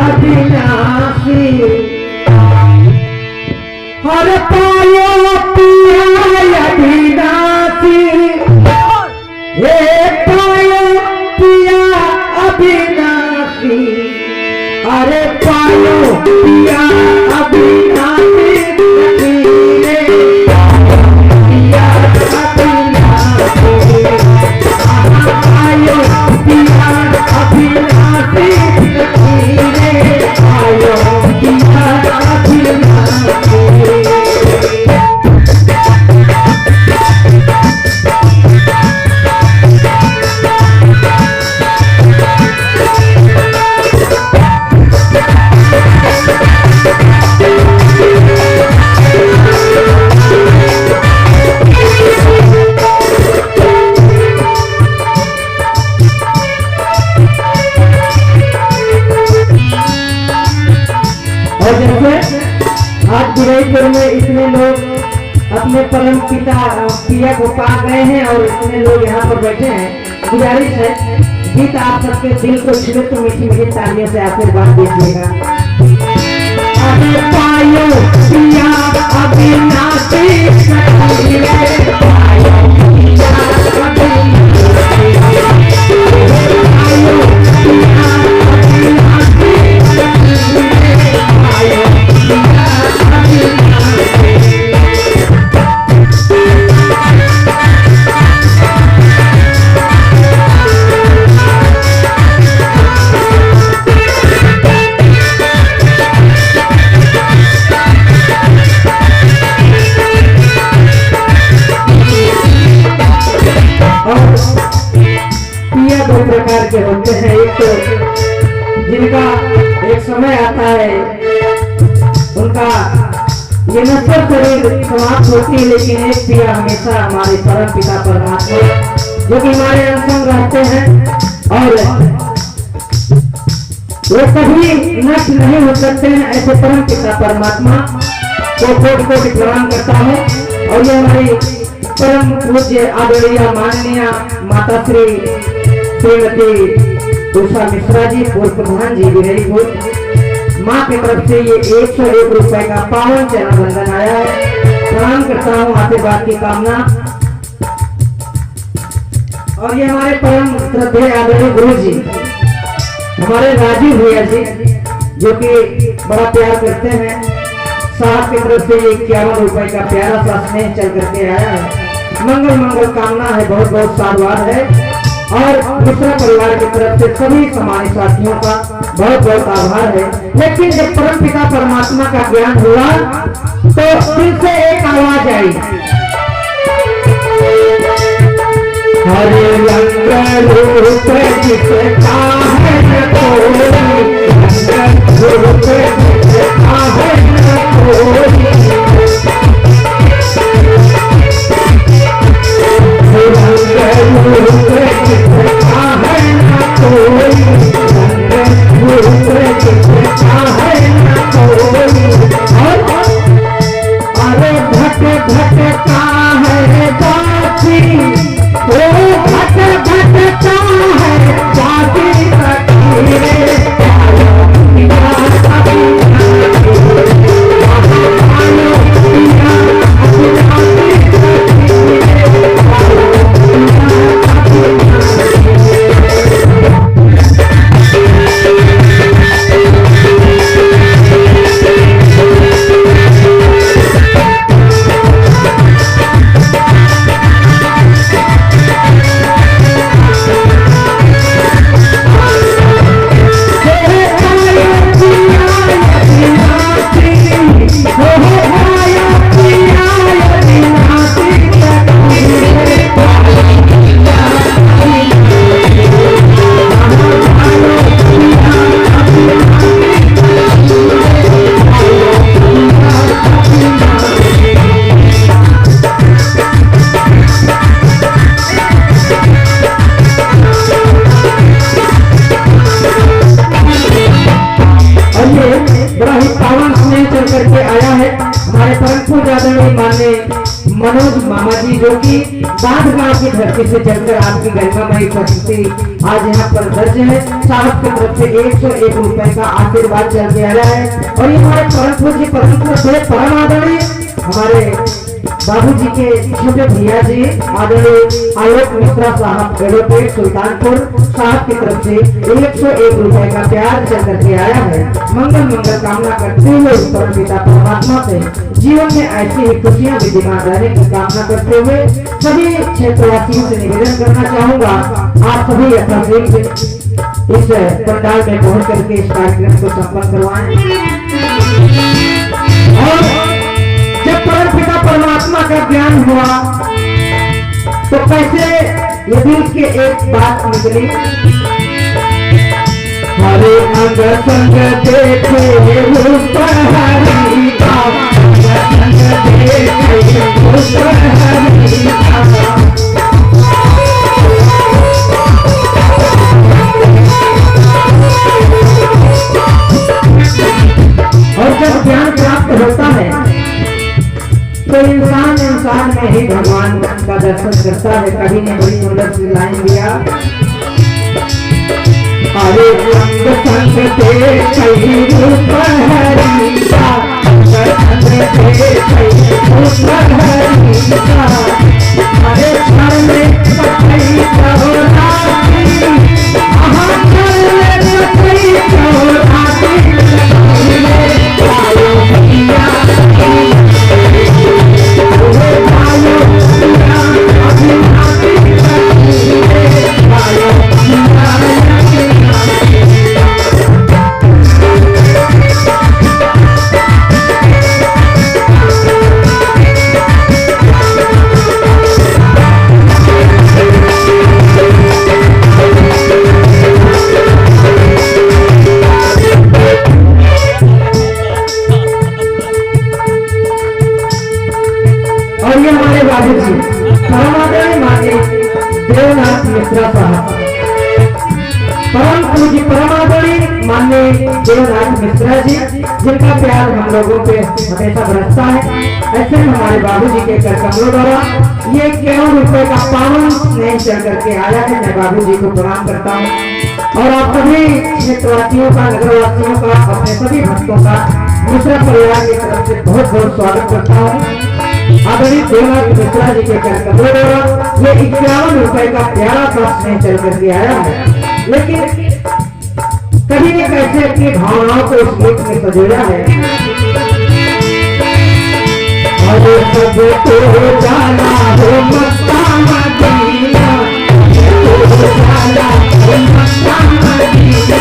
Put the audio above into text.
अविनाशी हर पायो पिया अविनाशी हे पायो पिया अविनाशी अरे पायो पिया अविनाशी रे पिया अविनाशी पायो पिया अविनाशी रे पायो पिया अविनाशी आज बुराईपुर में इतने लोग अपने परम पिता पिया को पा गए हैं और इतने लोग यहाँ पर बैठे हैं। गुजारिश है गीत आप सबके दिल को छुए तो मीठी मीठी तालियों से आशीर्वाद दीजिएगा। अरे पायो पिया अविनाशी पायो पिया अविनाशी पायो पिया अविनाशी पायो प्रकार के होते हैं। एक तो जिनका एक समय आता है उनका ये नश्वर शरीर समाप्त होती है, लेकिन एक पिया हमेशा हमारे परम पिता परमात्मा जो कि हमारे अंग रहते हैं और वो कभी नष्ट नहीं हो सकते हैं। ऐसे परम पिता परमात्मा को कोटि कोटि प्रणाम करता हूँ। और ये हमारी परम पूज्य आदरणीय माननीय माता श्री श्रीमती उषा मिश्रा जी पूर्व प्रधान जी बिहारीपुर माँ की तरफ से ये 101 रुपए का पावन चरण बंधन आया है। प्रणाम करता हूँ, आशीर्वाद की कामना। और ये हमारे परम श्रद्धेय आदरणीय गुरु जी हमारे राजीव भैया जी जो कि बड़ा प्यार करते हैं, साहब की तरफ से 51 रुपए का प्यारा सा स्नेह चल करके आया है। मंगल मंगल कामना है, बहुत बहुत साधुवाद है। और दूसरा परिवार की तरफ से सभी समाज साथियों का बहुत बहुत आभार है। लेकिन जब परम पिता परमात्मा का ज्ञान हुआ तो फिर से एक आवाज आई, हरे रंग रूप जिसका है कोई, रंग रूप जिसका है कोई, अरे भट भटका है बाकी, ओ भट भटका है बाकी मनोज मामा जी, जो कि बाढ़ गांव की धरती से चलकर आपकी गरिमामयी उपस्थिति आज यहाँ पर दर्ज है। साहब की तरफ से 101 रुपए का आशीर्वाद चल के आया है। और ये हमारे परम पूज्य परम आदरणीय हमारे बाबूजी के छोटे भैया जी आदरणीय आलोक मिश्रा साहब गढ़ोपेट सुल्तानपुर साहब की तरफ से 101 रुपए का प्यार चल करके आया है। मंगल कामना करते हुए परम पिता परमात्मा से जीवन में ऐसी ही खुशियां विद्यमान रहने की कामना करते हुए सभी क्षेत्रवासियों से निवेदन करना चाहूंगा, आप सभी यथाशीघ्र से इस पंडाल में पहुंच करके इस कार्यक्रम को संपन्न करवाएं। और जब परम पिता परमात्मा का ज्ञान हुआ तो कैसे ये दिल के एक बात निकली, हरे अंग संग देखे रूप हरि का, अंग देखे रूप हरि का। और जब ज्ञान प्राप्त होता है तो इंसान में ही भगवान का दर्शन करता है। कवि ने बड़ी सुंदर सी लाइन दिया, हरे अंग संग देखे रूप हरि का, अंग देखे रूप हरि का। हरे क्षण में पतई चौरासी, महाक्षण में पतई चौरासी। देवनाथ मिश्रा साहब, परम पूज्य परमादरणीय माननीय देवनाथ मिश्रा जी, जिनका प्यार हम लोगों पे हमेशा बरसता है। ऐसे हमारे बाबूजी के कर कमलों द्वारा ये 51 रुपए का पावन स्नेह चल करके आया है। मैं बाबूजी को प्रणाम करता हूँ और आप सभी क्षेत्रवासियों का, नगरवासियों का, अपने सभी भक्तों का मिश्रा परिवार की तरफ से बहुत बहुत स्वागत करता हूँ। आदरणीय देवनाथ मिश्रा जी के कर कमलों द्वारा ये 51 रुपए का प्यारा सा स्नेह चल करके आया है। लेकिन कभी ने कैसे अपनी भावनाओं को इस गीत में सजोया है। और सब तो जाना हो मस्ता मदीना, तो जाना हो मस्ता मदीना।